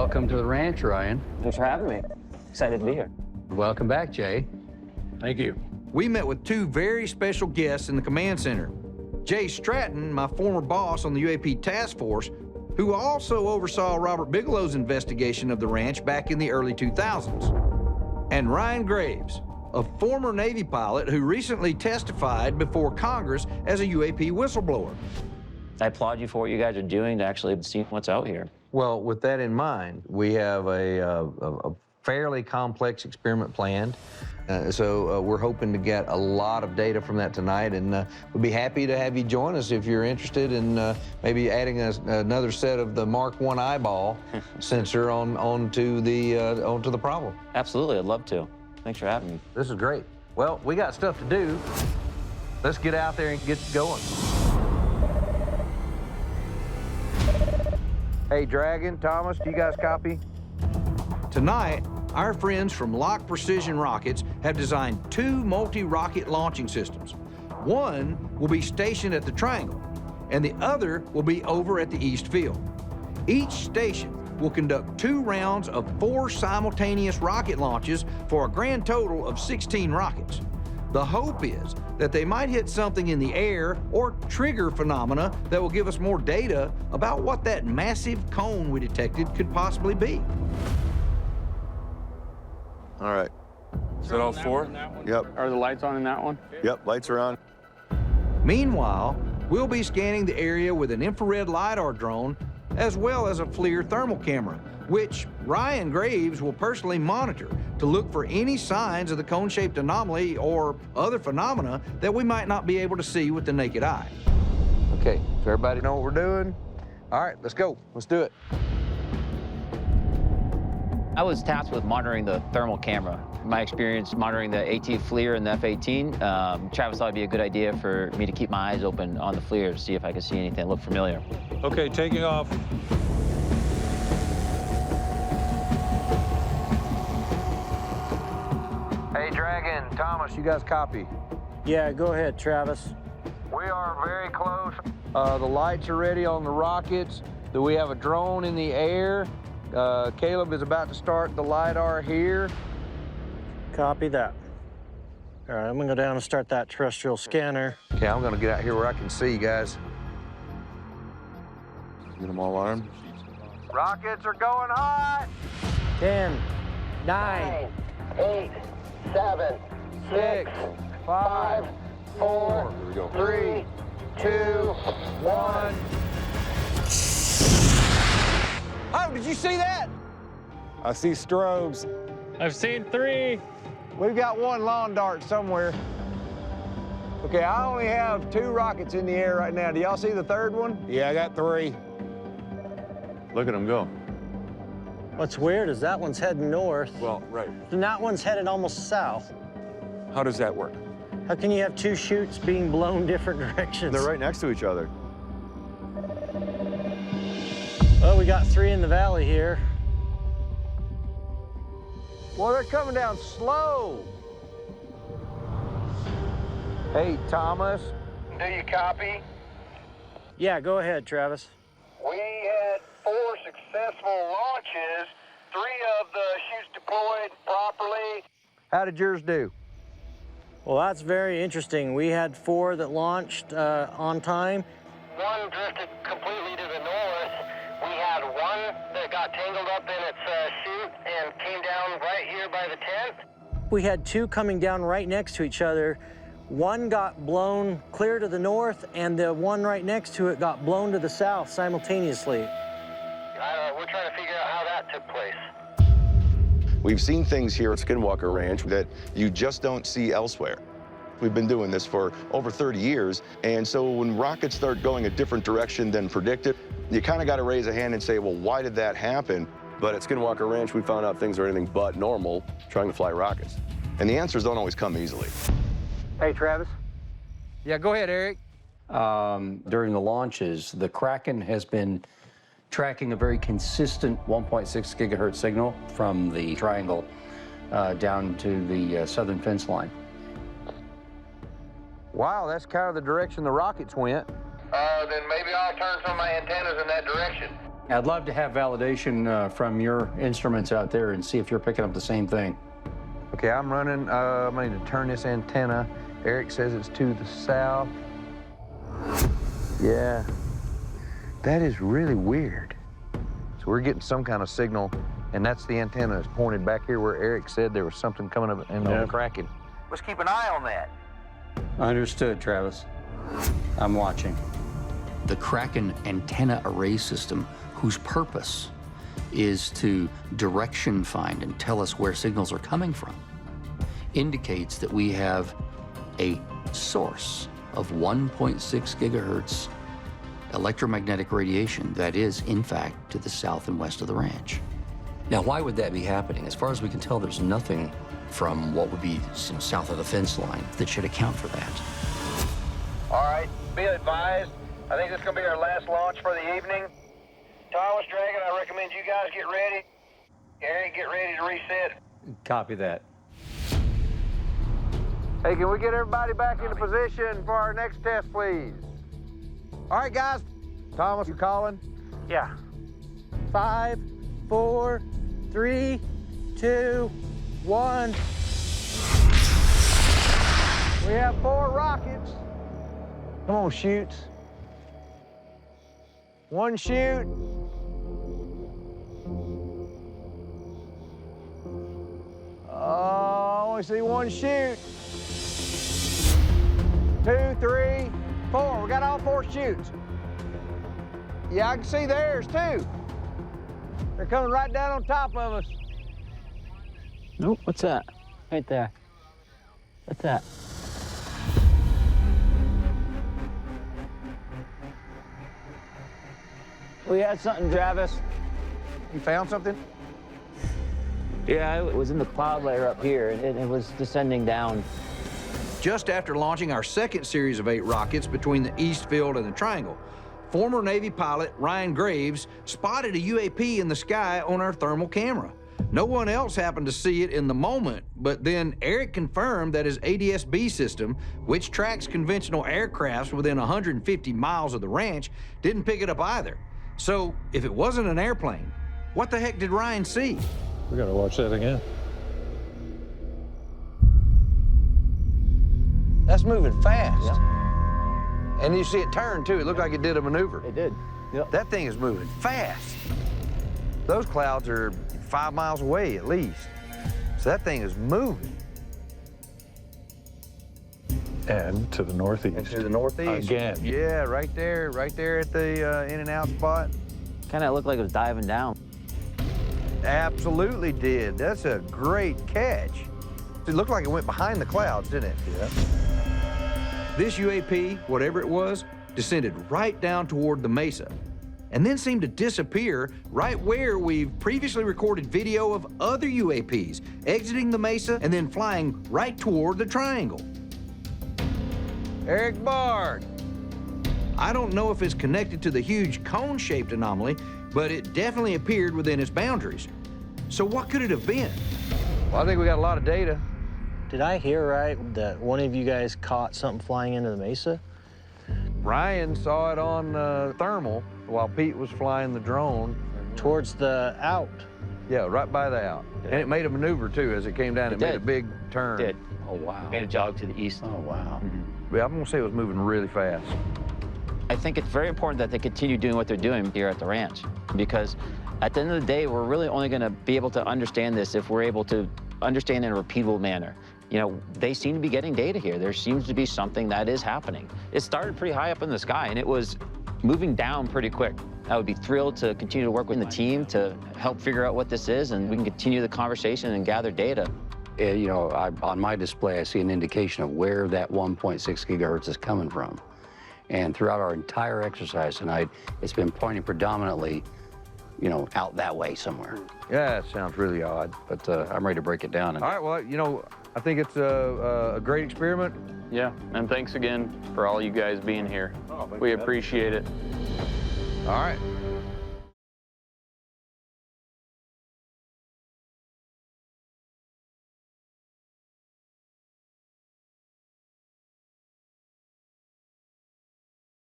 Welcome to the ranch, Ryan. Thanks for having me. Excited to be here. Welcome back, Jay. Thank you. We met with two very special guests in the command center. Jay Stratton, my former boss on the UAP task force, who also oversaw Robert Bigelow's investigation of the ranch back in the early 2000s. And Ryan Graves, a former Navy pilot who recently testified before Congress as a UAP whistleblower. I applaud you for what you guys are doing to actually see what's out here. Well, with that in mind, we have a fairly complex experiment planned. So we're hoping to get a lot of data from that tonight, and we'd be happy to have you join us if you're interested in maybe adding another set of the Mark I eyeball sensor onto the problem. Absolutely, I'd love to. Thanks for having me. This is great. Well, we got stuff to do. Let's get out there and get going. Hey, Dragon, Thomas, do you guys copy? Tonight, our friends from Lock Precision Rockets have designed two multi-rocket launching systems. One will be stationed at the Triangle, and the other will be over at the East Field. Each station will conduct 2 rounds of 4 simultaneous rocket launches for a grand total of 16 rockets. The hope is that they might hit something in the air or trigger phenomena that will give us more data about what that massive cone we detected could possibly be. All right. Is that all 4? Yep. Are the lights on in that one? Yep, lights are on. Meanwhile, we'll be scanning the area with an infrared LiDAR drone as well as a FLIR thermal camera, which Ryan Graves will personally monitor to look for any signs of the cone-shaped anomaly or other phenomena that we might not be able to see with the naked eye. Okay, does everybody know what we're doing? All right, let's go. Let's do it. I was tasked with monitoring the thermal camera. My experience monitoring the AT FLIR and the F-18, Travis thought it'd be a good idea for me to keep my eyes open on the FLIR to see if I could see anything that looked familiar. Okay, taking off. Hey, Dragon, Thomas, you guys copy? Yeah, go ahead, Travis. We are very close. The lights are ready on the rockets. Do we have a drone in the air? Caleb is about to start the LiDAR here. Copy that. All right, I'm gonna go down and start that terrestrial scanner. Okay, I'm gonna get out here where I can see you guys. Get them all armed. Rockets are going hot. 10, 9, 8, 7, 6, 5, 4, Here we go. 3, 2, 1. Oh, did you see that? I see strobes. I've seen 3. We've got one lawn dart somewhere. Okay, I only have 2 rockets in the air right now. Do y'all see the third one? Yeah, I got 3. Look at them go. What's weird is that one's heading north, Well, right. and that one's headed almost south. How does that work? How can you have 2 chutes being blown different directions? They're right next to each other. Well, we got 3 in the valley here. Well, they're coming down slow. Hey, Thomas. Do you copy? Yeah, go ahead, Travis. We had 4 successful launches, 3 of the chutes deployed properly. How did yours do? Well, that's very interesting. We had 4 that launched on time. 1 drifted completely to the north. We had 1 that got tangled up in its chute and came down right here by the tent. We had 2 coming down right next to each other. 1 got blown clear to the north, and the one right next to it got blown to the south simultaneously. We're trying to figure out how that took place. We've seen things here at Skinwalker Ranch that you just don't see elsewhere. We've been doing this for over 30 years, and so when rockets start going a different direction than predicted, you kind of got to raise a hand and say, well, why did that happen? But at Skinwalker Ranch, we found out things are anything but normal trying to fly rockets. And the answers don't always come easily. Hey, Travis. Yeah, go ahead, Eric. During the launches, the Kraken has been tracking a very consistent 1.6 gigahertz signal from the Triangle down to the southern fence line. Wow, that's kind of the direction the rockets went. Then maybe I'll turn some of my antennas in that direction. I'd love to have validation from your instruments out there and see if you're picking up the same thing. Okay, I'm running. I'm going to turn this antenna. Eric says it's to the south. Yeah, that is really weird. So we're getting some kind of signal, and that's the antenna that's pointed back here where Eric said there was something coming up and on the Kraken. Let's keep an eye on that. Understood, Travis. I'm watching. The Kraken antenna array system, whose purpose is to direction find and tell us where signals are coming from, indicates that we have a source of 1.6 gigahertz electromagnetic radiation that is, in fact, to the south and west of the ranch. Now, why would that be happening? As far as we can tell, there's nothing from what would be south of the fence line that should account for that. All right, be advised. I think this is going to be our last launch for the evening. Thomas Dragon, I recommend you guys get ready. Eric, get ready to reset. Copy that. Hey, can we get everybody back into position for our next test, please? All right, guys. Thomas, you calling? Yeah. 5, 4, 3, 2, 1. We have 4 rockets. Come on, shoots. 1 shoot. Oh, I only see 1 shoot. 2, 3, 4. We got all 4 shoots. Yeah, I can see theirs too. They're coming right down on top of us. Nope, what's that? Right there. What's that? We had something, Travis. You found something? Yeah, it was in the cloud layer up here, and it was descending down. Just after launching our second series of 8 rockets between the East Field and the Triangle, former Navy pilot Ryan Graves spotted a UAP in the sky on our thermal camera. No one else happened to see it in the moment, but then Eric confirmed that his ADS-B system, which tracks conventional aircrafts within 150 miles of the ranch, didn't pick it up either. So if it wasn't an airplane, what the heck did Ryan see? We gotta watch that again. That's moving fast. Yep. And you see it turn too. It looked like it did a maneuver. It did. Yep. That thing is moving fast. Those clouds are 5 miles away at least. So that thing is moving. And to the northeast. And to the northeast. Again. Yeah, right there at the in and out spot. Kind of looked like it was diving down. Absolutely did. That's a great catch. It looked like it went behind the clouds, didn't it? Yeah. This UAP, whatever it was, descended right down toward the mesa, and then seemed to disappear right where we've previously recorded video of other UAPs exiting the mesa and then flying right toward the triangle. Eric Bard. I don't know if it's connected to the huge cone-shaped anomaly, but it definitely appeared within its boundaries. So what could it have been? Well, I think we got a lot of data. Did I hear right that one of you guys caught something flying into the mesa? Ryan saw it on thermal while Pete was flying the drone. Towards the out. Yeah, right by the out. And it made a maneuver too as it came down. It made a did. big turn. It did. Oh, wow. Made a jog to the east. Oh, wow. Yeah, I'm gonna say it was moving really fast. I think it's very important that they continue doing what they're doing here at the ranch, because at the end of the day, we're really only going to be able to understand this if we're able to understand in a repeatable manner. You know, they seem to be getting data here. There seems to be something that is happening. It started pretty high up in the sky, and it was moving down pretty quick. I would be thrilled to continue to work with the team to help figure out what this is, and we can continue the conversation and gather data. You know, on my display, I see an indication of where that 1.6 gigahertz is coming from. And throughout our entire exercise tonight, it's been pointing predominantly, you know, out that way somewhere. Yeah, it sounds really odd. But I'm ready to break it down. All right, well, you know, I think it's a great experiment. Yeah, and thanks again for all you guys being here. We appreciate it. All right.